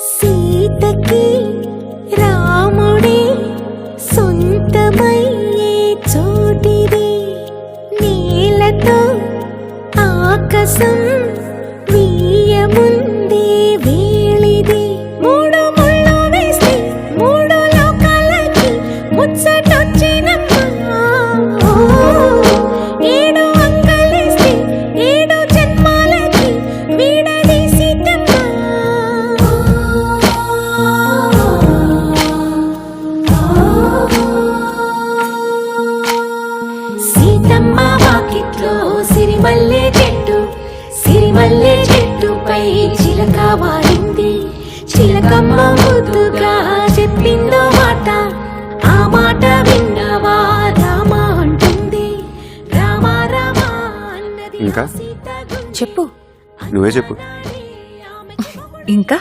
సీతకి రాముడే సొంతమయ్యే చోటిది, నేలతో ఆకాశం వీయముందే వేళిది. మూడు ముళ్ళు వేస్తే మూడు లోకాలకి ముచ్చటొచ్చినమ్మా. ఏడు అంకలేస్తే ఏడు జన్మాలకి వీడదీసితమ్మా. సీతమ్మ వాకిట్లో సిరిమల్లె చెట్టు, సిరిమల్లె చెట్టుపై చిలక వాలింది. చిలకమ్మ ముద్దుగా చెప్పిందో మాట, ఆ మాట విన్నవా రామా అంటుంది. రామా రామా అన్నది ఇంకా? సీత చెప్పు నువ్వే చెప్పు. ఇంకా